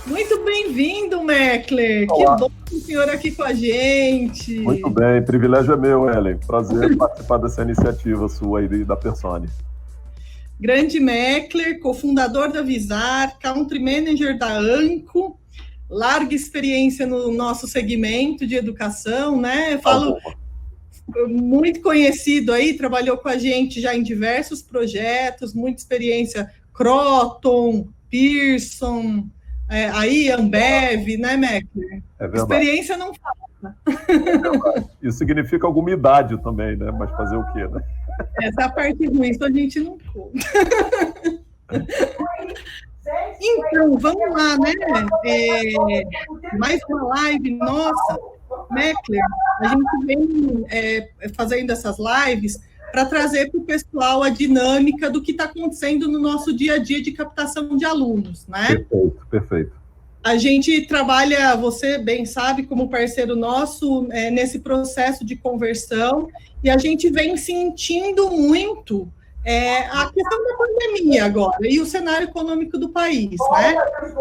Muito bem-vindo, Meckler. Que Olá. bom ter o senhor aqui com a gente. Muito bem, privilégio é meu, Ellen. Prazer participar dessa iniciativa sua aí da Persone. Grande Meckler, cofundador da Visar, Country Manager da ANCO, larga experiência no nosso segmento de educação, né? Falo muito conhecido aí, trabalhou com a gente já em diversos projetos, muita experiência, Croton, Pearson, aí Ambev, né, Meckler? É verdade. Experiência não falta. É verdade. Isso significa alguma idade também, né? Mas fazer o quê, né? Essa é a parte ruim, isso a gente não conta. Então, vamos lá, né? Mais uma live nossa, Meckler. A gente vem fazendo essas lives para trazer para o pessoal a dinâmica do que está acontecendo no nosso dia a dia de captação de alunos, né? Perfeito, perfeito. A gente trabalha, você bem sabe, como parceiro nosso, nesse processo de conversão, e a gente vem sentindo muito a questão da pandemia agora, e o cenário econômico do país, né?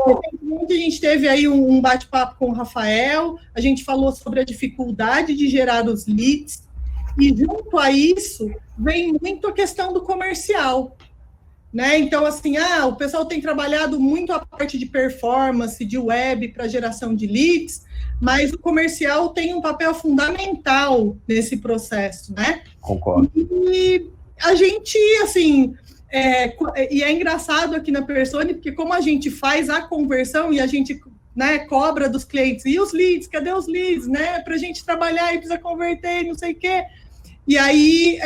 Recentemente a gente teve aí um bate-papo com o Rafael, a gente falou sobre a dificuldade de gerar os leads, e junto a isso, vem muito a questão do comercial, né? Então, assim, o pessoal tem trabalhado muito a parte de performance, de web para geração de leads, mas o comercial tem um papel fundamental nesse processo, né? Concordo. E a gente, assim, e é engraçado aqui na Persone, porque como a gente faz a conversão e a gente, né, cobra dos clientes, e os leads, cadê os leads, né? Para a gente trabalhar e precisa converter, não sei o quê. E aí,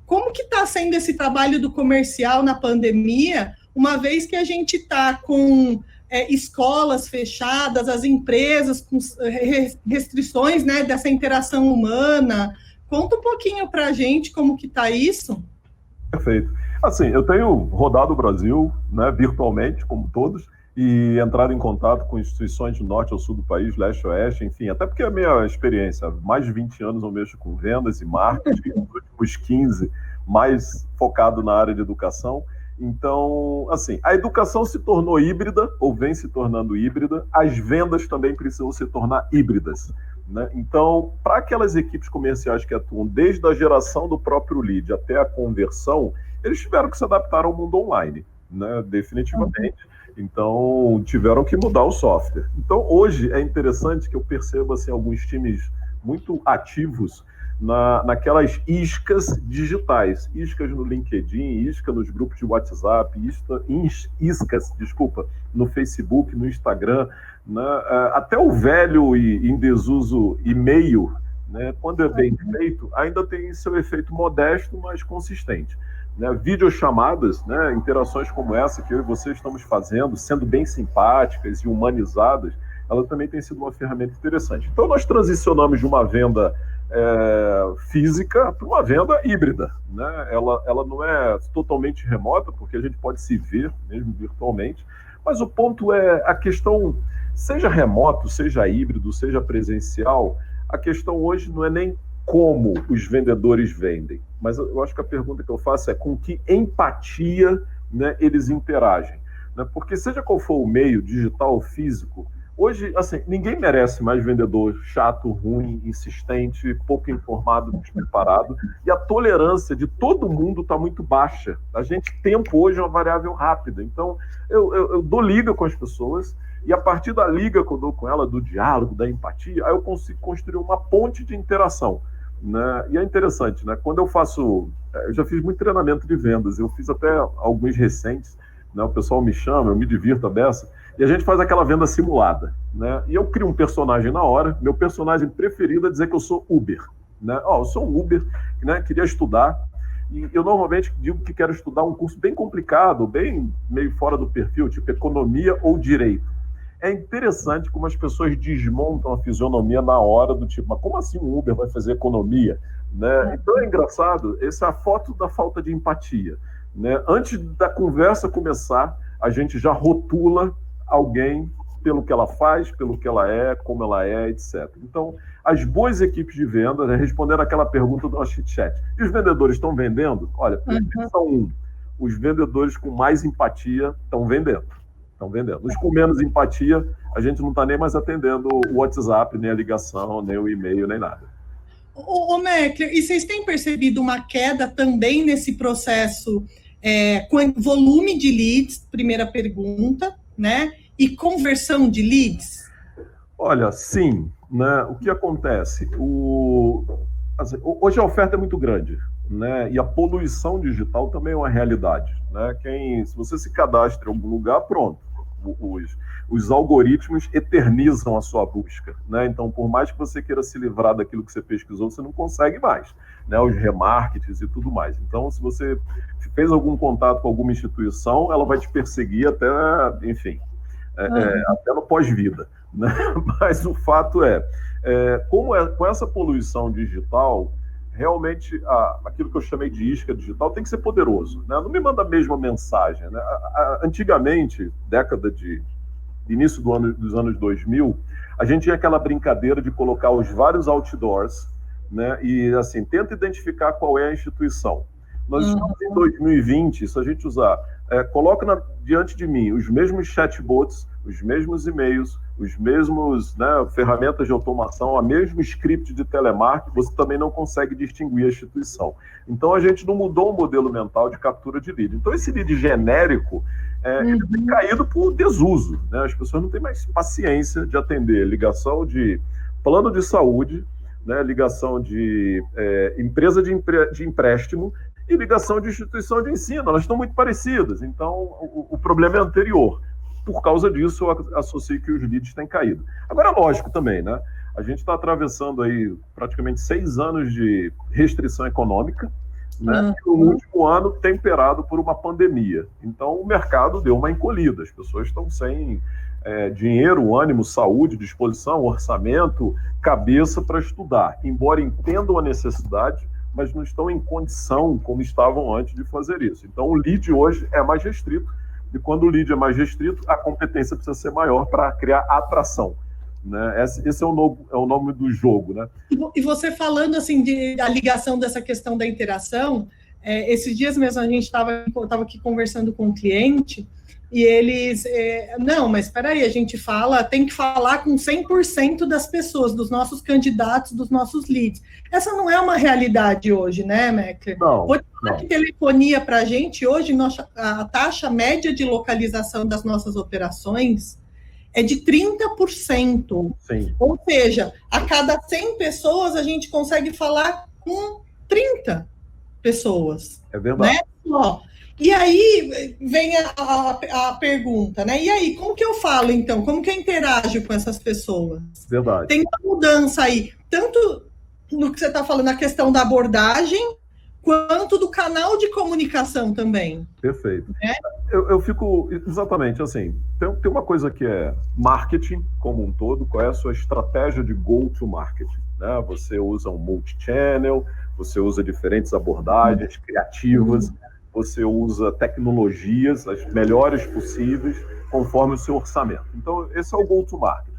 como que está sendo esse trabalho do comercial na pandemia, uma vez que a gente está com escolas fechadas, as empresas com restrições, né, dessa interação humana? Conta um pouquinho para a gente como que está isso. Perfeito. Assim, eu tenho rodado o Brasil, né, virtualmente, como todos, e entrado em contato com instituições do norte ao sul do país, leste a oeste, enfim, até porque a minha experiência, mais de 20 anos eu mexo com vendas e marketing, nos últimos 15 mais focado na área de educação. Então, assim, a educação se tornou híbrida, ou vem se tornando híbrida, as vendas também precisam se tornar híbridas, né? Então, para aquelas equipes comerciais que atuam desde a geração do próprio lead até a conversão, eles tiveram que se adaptar ao mundo online, né? Definitivamente. Então, tiveram que mudar o software. Então, hoje é interessante que eu perceba assim, alguns times muito ativos naquelas iscas digitais. Iscas no LinkedIn, isca nos grupos de WhatsApp, iscas, no Facebook, no Instagram, né? Até o velho e em desuso e-mail, né? Quando é bem feito, ainda tem seu efeito modesto, mas consistente. Né, videochamadas, né, interações como essa que eu e você estamos fazendo, sendo bem simpáticas e humanizadas, ela também tem sido uma ferramenta interessante. Então, nós transicionamos de uma venda física para uma venda híbrida. Né? Ela não é totalmente remota, porque a gente pode se ver, mesmo virtualmente, mas o ponto é a questão, seja remoto, seja híbrido, seja presencial, a questão hoje não é nem como os vendedores vendem, mas eu acho que a pergunta que eu faço é com que empatia, né, eles interagem, né? Porque seja qual for o meio, digital ou físico, hoje, assim, ninguém merece mais vendedor chato, ruim, insistente, pouco informado, despreparado, e a tolerância de todo mundo está muito baixa. Tempo hoje é uma variável rápida, então eu dou liga com as pessoas, e a partir da liga que eu dou com ela, do diálogo, da empatia, aí eu consigo construir uma ponte de interação. Né? E é interessante, né? Quando eu já fiz muito treinamento de vendas, eu fiz até alguns recentes, né? O pessoal me chama, eu me divirto a beça, e a gente faz aquela venda simulada, né? E eu crio um personagem na hora, meu personagem preferido é dizer que eu sou Uber, né? Eu sou um Uber, né? Queria estudar, e eu normalmente digo que quero estudar um curso bem complicado, bem meio fora do perfil, tipo economia ou direito. É interessante como as pessoas desmontam a fisionomia na hora do tipo, mas como assim um Uber vai fazer economia? Né? Então é engraçado, essa é a foto da falta de empatia. Né? Antes da conversa começar, a gente já rotula alguém pelo que ela faz, pelo que ela é, como ela é, etc. Então, as boas equipes de venda, né, respondendo aquela pergunta do nosso chat, e os vendedores estão vendendo? Olha, são os vendedores com mais empatia estão vendendo. estão vendendo. Os com menos empatia, a gente não está nem mais atendendo o WhatsApp, nem a ligação, nem o e-mail, nem nada. Ô, Meckler, e vocês têm percebido uma queda também nesse processo com volume de leads, primeira pergunta, né? E conversão de leads? Olha, sim, né? O que acontece? Hoje a oferta é muito grande, né? E a poluição digital também é uma realidade, né? Se você se cadastra em algum lugar, pronto. Os algoritmos eternizam a sua busca, né? Então, por mais que você queira se livrar daquilo que você pesquisou, você não consegue mais, né? Os remarketings e tudo mais. Então, se você fez algum contato com alguma instituição, ela vai te perseguir até, enfim, até no pós-vida, né? Mas o fato com essa poluição digital, realmente aquilo que eu chamei de isca digital tem que ser poderoso, né? Não me manda a mesma mensagem, né? Antigamente, início dos anos 2000, a gente tinha aquela brincadeira de colocar os vários outdoors, né? E assim, tenta identificar qual é a instituição. Nós estamos em 2020, se a gente usar, coloca diante de mim os mesmos chatbots, os mesmos e-mails, os mesmos, né, ferramentas de automação, o mesmo script de telemarketing, você também não consegue distinguir a instituição. Então, a gente não mudou o modelo mental de captura de lead. Então, esse lead genérico, ele tem caído por desuso, né? As pessoas não têm mais paciência de atender ligação de plano de saúde, né, ligação de empresa de empréstimo e ligação de instituição de ensino. Elas estão muito parecidas. Então, o problema é anterior. Por causa disso, eu associo que os leads têm caído. Agora, é lógico também, né? A gente está atravessando aí praticamente 6 anos de restrição econômica, né? E no último ano temperado por uma pandemia. Então, o mercado deu uma encolhida. As pessoas estão sem dinheiro, ânimo, saúde, disposição, orçamento, cabeça para estudar. Embora entendam a necessidade, mas não estão em condição, como estavam antes, de fazer isso. Então, o lead hoje é mais restrito. E quando o lead é mais restrito, a competência precisa ser maior para criar atração, né? Esse é o nome do jogo, né? E você falando assim da ligação dessa questão da interação, esses dias mesmo a gente estava aqui conversando com um cliente e eles, não, mas espera aí, a gente tem que falar com 100% das pessoas, dos nossos candidatos, dos nossos leads. Essa não é uma realidade hoje, né, Meckler? Não. Vou te falar que telefonia para a gente, hoje, a taxa média de localização das nossas operações é de 30%. Sim. Ou seja, a cada 100 pessoas, a gente consegue falar com 30 pessoas. É verdade. Né? Ó, e aí vem a pergunta, né? E aí, como que eu falo, então? Como que eu interajo com essas pessoas? Verdade. Tem uma mudança aí, tanto no que você está falando, a questão da abordagem, quanto do canal de comunicação também. Perfeito. Eu fico, exatamente, assim, tem uma coisa que é marketing como um todo, qual é a sua estratégia de go-to-market, né? Você usa um multi-channel, você usa diferentes abordagens criativas, você usa tecnologias, as melhores possíveis, conforme o seu orçamento. Então, esse é o go-to-market.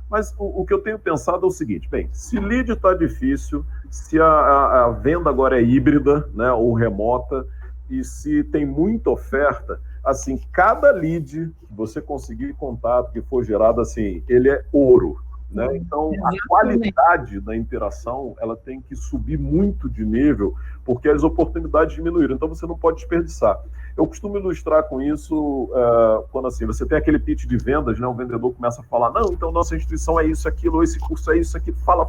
Mas o que eu tenho pensado é o seguinte, bem, se lead está difícil, se a venda agora é híbrida, né, ou remota, e se tem muita oferta, assim, cada lead que você conseguir contato que for gerado, assim, ele é ouro, né? Então, a qualidade da interação, ela tem que subir muito de nível, porque as oportunidades diminuíram, então você não pode desperdiçar. Eu costumo ilustrar com isso quando assim, você tem aquele pitch de vendas, né? O vendedor começa a falar, não, então nossa instituição é isso, aquilo, esse curso é isso, aquilo, fala,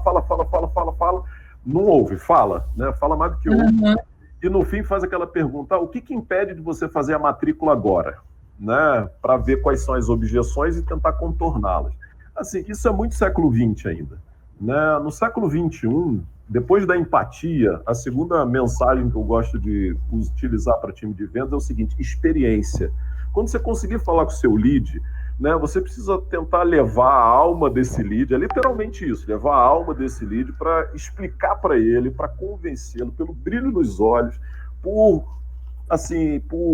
não ouve, fala, né? Fala mais do que ouve. E no fim faz aquela pergunta, o que impede de você fazer a matrícula agora? Né? Para ver quais são as objeções e tentar contorná-las. Assim, isso é muito século XX ainda. Né? No século XXI, depois da empatia, a segunda mensagem que eu gosto de utilizar para time de vendas é o seguinte, experiência. Quando você conseguir falar com o seu lead, né, você precisa tentar levar a alma desse lead, é literalmente isso, levar a alma desse lead para explicar para ele, para convencê-lo, pelo brilho nos olhos, por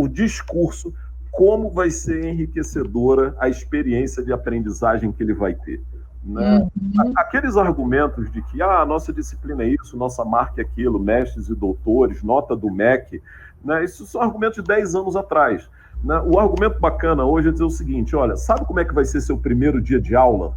discurso, como vai ser enriquecedora a experiência de aprendizagem que ele vai ter. Né? Aqueles argumentos de que nossa disciplina é isso, nossa marca é aquilo, mestres e doutores, nota do MEC, né? Isso são argumentos de 10 anos atrás. né? O argumento bacana hoje é dizer o seguinte, olha, sabe como é que vai ser seu primeiro dia de aula?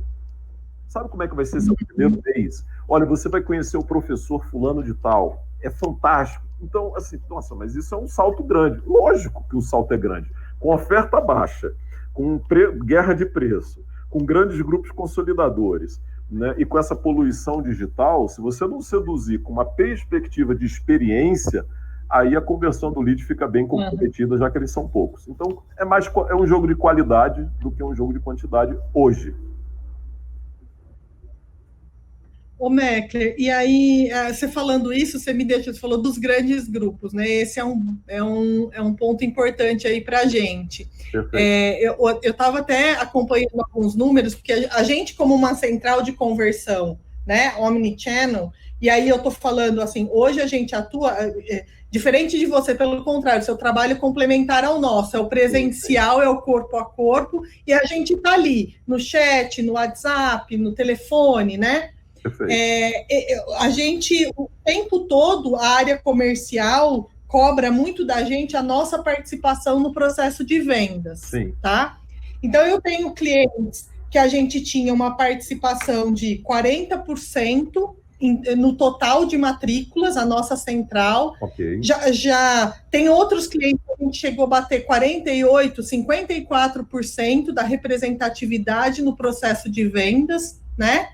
Sabe como é que vai ser seu primeiro mês? Olha, você vai conhecer o professor fulano de tal. É fantástico. Então, assim, nossa, mas isso é um salto grande. Lógico que o salto é grande. Com oferta baixa, com guerra de preço, com grandes grupos consolidadores, né? E com essa poluição digital, se você não seduzir com uma perspectiva de experiência, aí a conversão do lead fica bem comprometida, já que eles são poucos. Então, é um jogo de qualidade do que um jogo de quantidade hoje. Ô, Meckler, e aí, você falando isso, você falou dos grandes grupos, né? Esse é um ponto importante aí para a gente. Eu estava até acompanhando alguns números, porque a gente, como uma central de conversão, né, omnichannel, e aí eu estou falando assim, hoje a gente atua, diferente de você, pelo contrário, seu trabalho é complementar ao nosso, é o presencial, é o corpo a corpo, e a gente está ali, no chat, no WhatsApp, no telefone, né? A gente, o tempo todo, a área comercial cobra muito da gente a nossa participação no processo de vendas. Sim. Tá? Então, eu tenho clientes que a gente tinha uma participação de 40% no total de matrículas, a nossa central. Okay. Já tem outros clientes que a gente chegou a bater 48%, 54% da representatividade no processo de vendas, né?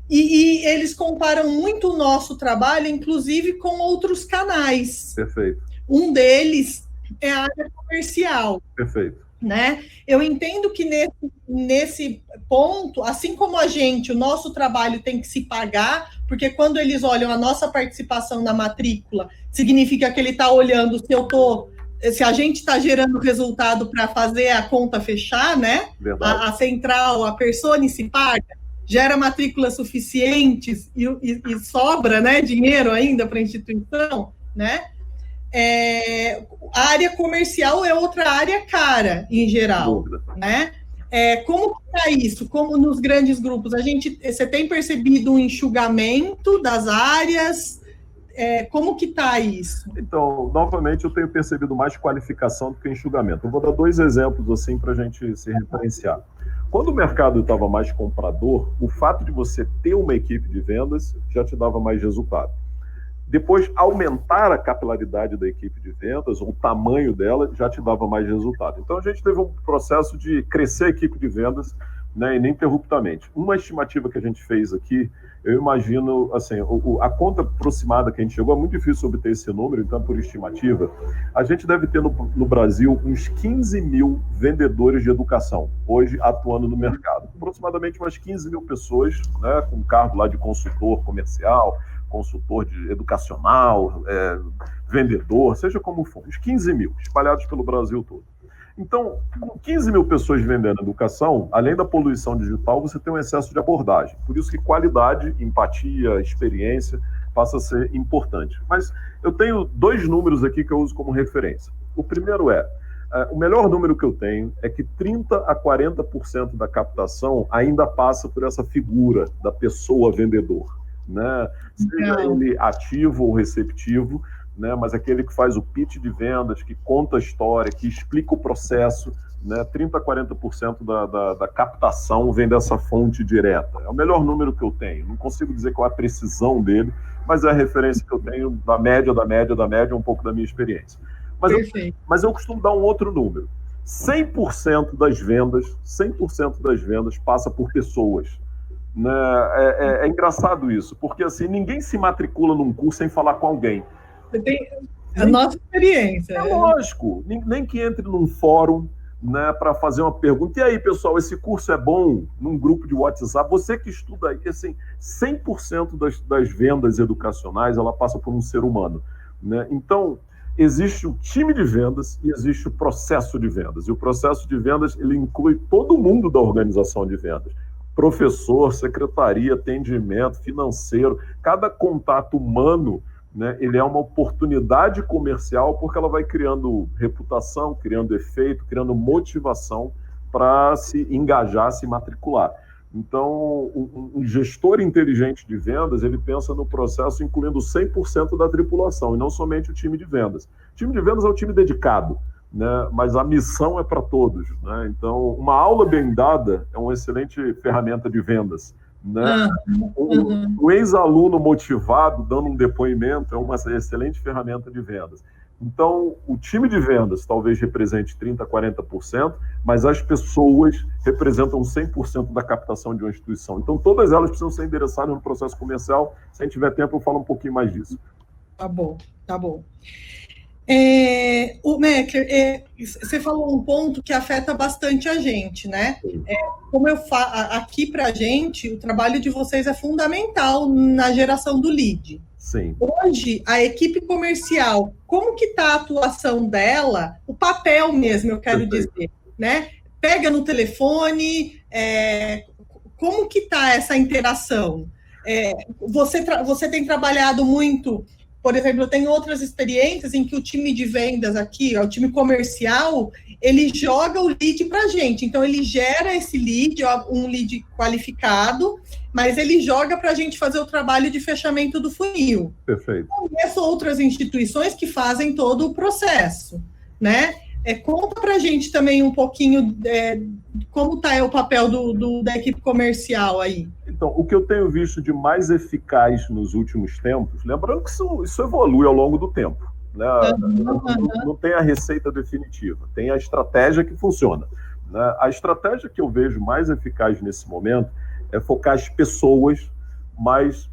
E eles comparam muito o nosso trabalho, inclusive, com outros canais. Perfeito. Um deles é a área comercial. Perfeito. Né? Eu entendo que nesse ponto, assim como a gente, o nosso trabalho tem que se pagar, porque quando eles olham a nossa participação na matrícula, significa que ele está olhando se a gente está gerando resultado para fazer a conta fechar, né? A central, a persona se paga, gera matrículas suficientes e sobra, né, dinheiro ainda para a instituição, né? A área comercial é outra área cara, em geral, né? Como está isso? Como nos grandes grupos? Você tem percebido um enxugamento das áreas? Como que está isso? Então, novamente, eu tenho percebido mais qualificação do que enxugamento. Eu vou dar 2 exemplos assim para a gente se referenciar. Quando o mercado estava mais comprador, o fato de você ter uma equipe de vendas já te dava mais resultado. Depois, aumentar a capilaridade da equipe de vendas, ou o tamanho dela, já te dava mais resultado. Então, a gente teve um processo de crescer a equipe de vendas, né, ininterruptamente. Uma estimativa que a gente fez aqui, eu imagino, assim, a conta aproximada que a gente chegou, é muito difícil obter esse número, então, por estimativa, a gente deve ter no Brasil uns 15 mil vendedores de educação, hoje atuando no mercado. Aproximadamente umas 15 mil pessoas, né, com cargo lá de consultor comercial, consultor educacional, vendedor, seja como for, uns 15 mil, espalhados pelo Brasil todo. Então, com 15 mil pessoas vendendo educação, além da poluição digital, você tem um excesso de abordagem. Por isso que qualidade, empatia, experiência passa a ser importante. Mas eu tenho 2 números aqui que eu uso como referência. O primeiro o melhor número que eu tenho é que 30% a 40% da captação ainda passa por essa figura da pessoa vendedor, né? Seja ele ativo ou receptivo, né? Mas aquele que faz o pitch de vendas, que conta a história, que explica o processo, né? 30% a 40% da captação vem dessa fonte direta. É o melhor número que eu tenho. Não consigo dizer qual é a precisão dele, mas é a referência que eu tenho da média, um pouco da minha experiência. Mas eu costumo dar um outro número. 100% das vendas passa por pessoas. Né? É engraçado isso, porque assim, ninguém se matricula num curso sem falar com alguém. Tem a nossa experiência. É lógico, nem que entre num fórum, né, para fazer uma pergunta. E aí, pessoal, esse curso é bom? Num grupo de WhatsApp, você que estuda aí, assim, 100% das vendas educacionais, ela passa por um ser humano. Né? Então, existe o time de vendas e existe o processo de vendas. E o processo de vendas, ele inclui todo mundo da organização de vendas. Professor, secretaria, atendimento, financeiro, cada contato humano, né, ele é uma oportunidade comercial porque ela vai criando reputação, criando efeito, criando motivação para se engajar, se matricular. Então, um gestor inteligente de vendas, ele pensa no processo incluindo 100% da tripulação e não somente o time de vendas. O time de vendas é o time dedicado, né? Mas a missão é para todos, né? Então, uma aula bem dada é uma excelente ferramenta de vendas, né? Um ex-aluno motivado dando um depoimento é uma excelente ferramenta de vendas. Então, o time de vendas talvez represente 30%, 40%, mas as pessoas representam 100% da captação de uma instituição. Então, todas elas precisam ser endereçadas no processo comercial. Se a gente tiver tempo, eu falo um pouquinho mais disso. Tá bom, tá bom. O Meckler, você falou um ponto que afeta bastante a gente, né? Como eu falo, aqui para a gente, o trabalho de vocês é fundamental na geração do lead. Sim. Hoje, a equipe comercial, como que está a atuação dela, o papel mesmo, eu quero dizer, né? Pega no telefone, como que está essa interação? Você tem trabalhado muito, por exemplo, eu tenho outras experiências em que o time de vendas aqui, o time comercial, ele joga o lead para a gente. Então, ele gera esse lead, um lead qualificado, mas ele joga para a gente fazer o trabalho de fechamento do funil. Perfeito. Conheço outras instituições que fazem todo o processo, né? Conta para a gente também um pouquinho como está o papel da equipe comercial aí. Então, o que eu tenho visto de mais eficaz nos últimos tempos, lembrando que isso evolui ao longo do tempo, né? Não tem a receita definitiva, tem a estratégia que funciona, né? A estratégia que eu vejo mais eficaz nesse momento é focar as pessoas mais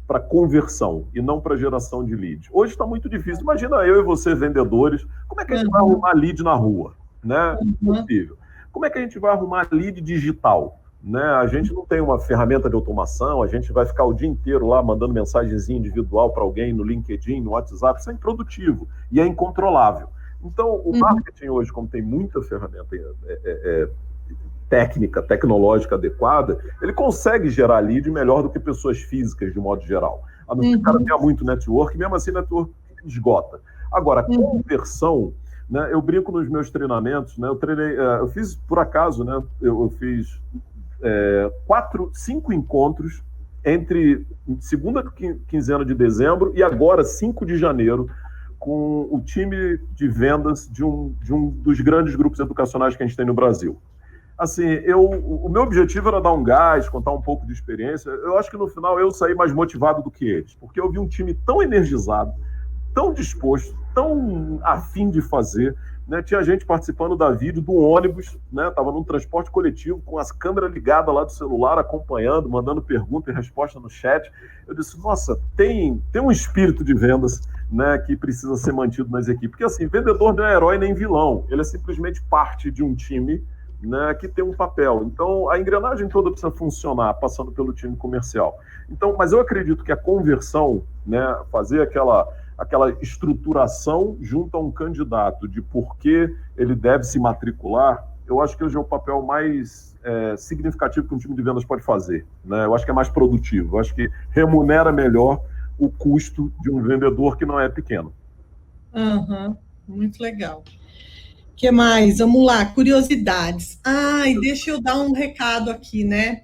para conversão e não para geração de lead. Hoje está muito difícil. Imagina eu e você, vendedores, como é que a gente vai arrumar lead na rua? Né? Impossível. Como é que a gente vai arrumar lead digital? Né? A gente não tem uma ferramenta de automação, a gente vai ficar o dia inteiro lá mandando mensagenzinha individual para alguém no LinkedIn, no WhatsApp, isso é improdutivo e é incontrolável. Então, o marketing hoje, como tem muita ferramenta técnica, tecnológica adequada, ele consegue gerar lead melhor do que pessoas físicas, de modo geral. A não ser que o cara tenha muito network, mesmo assim, network esgota. Agora, a conversão, né, eu brinco nos meus treinamentos, né, eu fiz, por acaso, né, eu fiz 5 encontros entre segunda quinzena de dezembro e agora 5 de janeiro, com o time de vendas de um dos grandes grupos educacionais que a gente tem no Brasil. Assim, o meu objetivo era dar um gás, contar um pouco de experiência. Eu acho que no final eu saí mais motivado do que eles, porque eu vi um time tão energizado, tão disposto, tão afim de fazer, né? Tinha gente participando da vídeo do ônibus, né? Estava num transporte coletivo com as câmeras ligadas lá do celular, acompanhando, mandando pergunta e resposta no chat. Eu disse, nossa, tem um espírito de vendas, né, que precisa ser mantido nas equipes. Porque assim, vendedor não é herói nem vilão, ele é simplesmente parte de um time, né, que tem um papel. Então, a engrenagem toda precisa funcionar, passando pelo time comercial. Então, mas eu acredito que a conversão, né, fazer aquela estruturação junto a um candidato de por que ele deve se matricular, eu acho que hoje é o papel mais significativo que um time de vendas pode fazer, né? Eu acho que é mais produtivo, eu acho que remunera melhor o custo de um vendedor que não é pequeno. Muito legal. O que mais? Vamos lá, curiosidades. E deixa eu dar um recado aqui, né?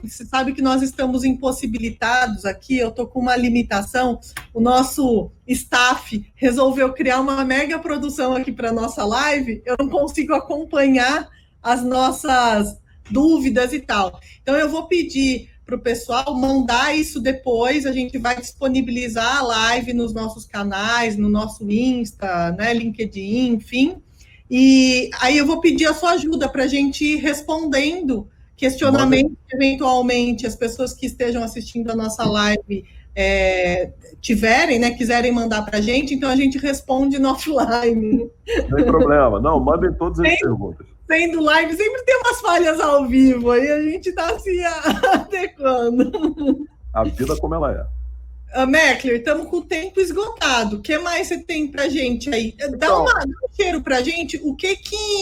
Você sabe que nós estamos impossibilitados aqui, eu estou com uma limitação, o nosso staff resolveu criar uma mega produção aqui para a nossa live, eu não consigo acompanhar as nossas dúvidas e tal. Então, eu vou pedir para o pessoal mandar isso depois, a gente vai disponibilizar a live nos nossos canais, no nosso Insta, né, LinkedIn, enfim. E aí eu vou pedir a sua ajuda para a gente ir respondendo questionamentos que, eventualmente, as pessoas que estejam assistindo a nossa live tiverem, né, quiserem mandar para a gente, então a gente responde no offline. Não tem problema, não, mandem todas as perguntas. Sendo live, sempre tem umas falhas ao vivo, aí a gente está se adequando. A vida como ela é. Meckler, estamos com o tempo esgotado. O que mais você tem para a gente aí? Dá um cheiro para a gente. O que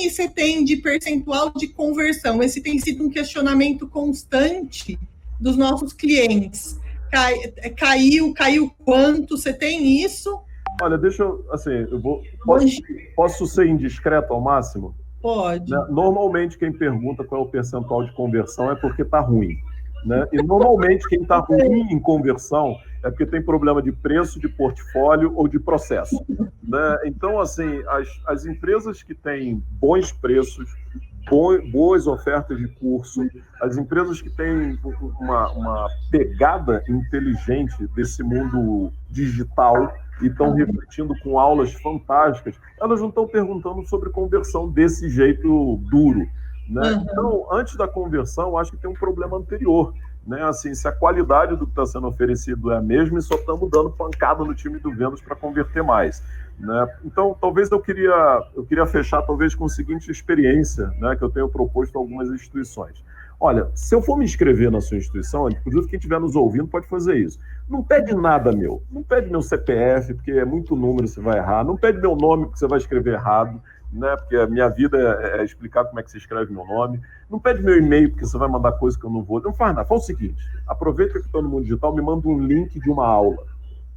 você tem de percentual de conversão? Esse tem sido um questionamento constante dos nossos clientes. Caiu quanto? Você tem isso? Olha, deixa eu, assim, posso ser indiscreto ao máximo? Pode. Né? Normalmente quem pergunta qual é o percentual de conversão é porque está ruim. Né? E normalmente quem está ruim em conversão é porque tem problema de preço, de portfólio ou de processo, né? Então, assim, as empresas que têm bons preços, boas ofertas de curso, as empresas que têm uma pegada inteligente desse mundo digital e estão refletindo com aulas fantásticas, elas não estão perguntando sobre conversão desse jeito duro, né? Então, antes da conversão, acho que tem um problema anterior, né? Assim, se a qualidade do que está sendo oferecido é a mesma e só estamos dando pancada no time do vendas para converter mais, né? Então, talvez eu queria fechar talvez com a seguinte experiência, né, que eu tenho proposto a algumas instituições. Olha, se eu for me inscrever na sua instituição, inclusive quem estiver nos ouvindo pode fazer isso. Não pede nada meu. Não pede meu CPF, porque é muito número, você vai errar. Não pede meu nome, porque você vai escrever errado, né? Porque a minha vida é explicar como é que se escreve meu nome. Não pede meu e-mail, porque você vai mandar coisa que eu não vou. Não faz nada. Faz o seguinte, aproveita que estou no mundo digital, me manda um link de uma aula.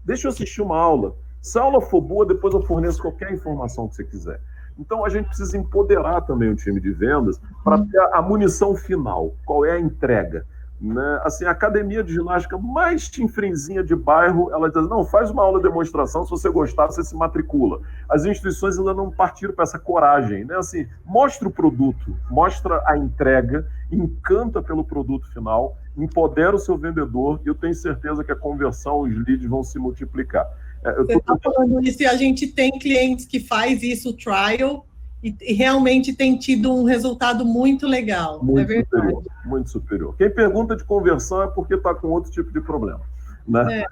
Deixa eu assistir uma aula. Se a aula for boa, depois eu forneço qualquer informação que você quiser. Então, a gente precisa empoderar também o time de vendas para ter a munição final. Qual é a entrega? Né? Assim, a academia de ginástica mais chinfrinzinha de bairro, ela diz, não, faz uma aula de demonstração, se você gostar, você se matricula. As instituições ainda não partiram para essa coragem, né? Assim, mostra o produto, mostra a entrega, encanta pelo produto final, empodera o seu vendedor e eu tenho certeza que a conversão, os leads vão se multiplicar. Você está falando isso e a gente tem clientes que faz isso, o trial, e realmente tem tido um resultado muito legal. Muito superior, muito superior. Quem pergunta de conversão é porque está com outro tipo de problema, né?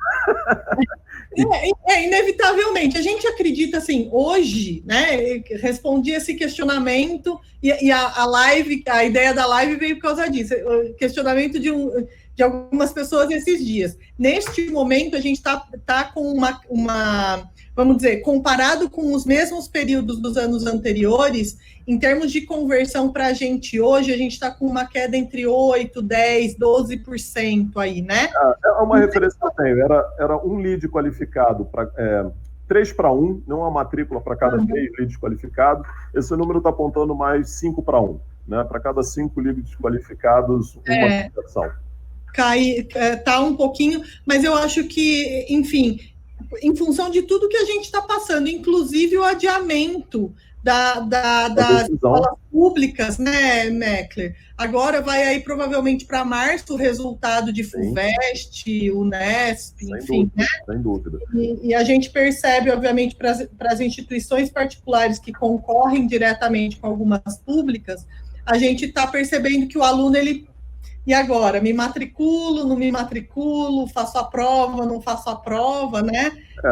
Inevitavelmente. A gente acredita assim, hoje, né? Respondi esse questionamento e a live, a ideia da live veio por causa disso. O questionamento de algumas pessoas esses dias. Neste momento, a gente está com uma, vamos dizer, comparado com os mesmos períodos dos anos anteriores, em termos de conversão para a gente hoje, a gente está com uma queda entre 8%, 10%, 12% aí, né? É uma referência que eu tenho. Era um lead qualificado para 3 para 1, não uma matrícula para cada 3 leads qualificados. Esse número está apontando mais 5 para 1, né? Para cada 5 leads qualificados, uma conversão. Tá um pouquinho, mas eu acho que, enfim, em função de tudo que a gente está passando, inclusive o adiamento das escolas públicas, né, Meckler? Agora vai aí provavelmente para março o resultado de FUVEST, Unesp, enfim, né? Sem dúvida. E a gente percebe, obviamente, para as instituições particulares que concorrem diretamente com algumas públicas, a gente está percebendo que o aluno, e agora? Me matriculo, não me matriculo, faço a prova, não faço a prova, né?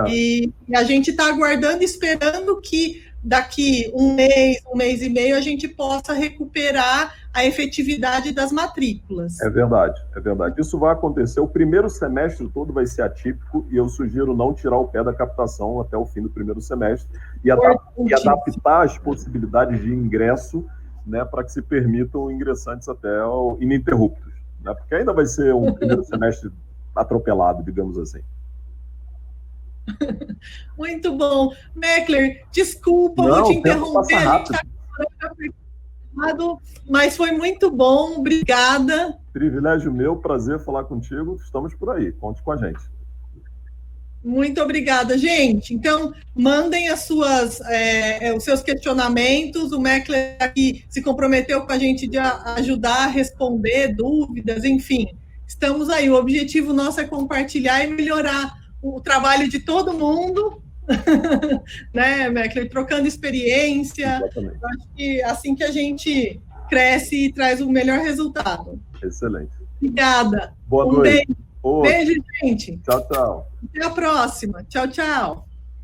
E a gente está aguardando, esperando que daqui um mês e meio, a gente possa recuperar a efetividade das matrículas. É verdade. Isso vai acontecer. O primeiro semestre todo vai ser atípico e eu sugiro não tirar o pé da captação até o fim do primeiro semestre e adaptar as possibilidades de ingresso, né, para que se permitam ingressantes até ininterruptos, né, porque ainda vai ser um primeiro semestre atropelado, digamos assim. Muito bom. Meckler, desculpa, vou te interromper, a gente está mas foi muito bom, obrigada. Privilégio meu, prazer falar contigo, estamos por aí, conte com a gente. Muito obrigada, gente. Então, mandem os seus questionamentos. O Meckler aqui se comprometeu com a gente de ajudar a responder dúvidas, enfim. Estamos aí. O objetivo nosso é compartilhar e melhorar o trabalho de todo mundo, né, Meckler? Trocando experiência. Exatamente. Acho que assim que a gente cresce e traz o melhor resultado. Excelente. Obrigada. Boa noite. Beijo. Beijo, gente. Tchau, tchau. Até a próxima. Tchau, tchau.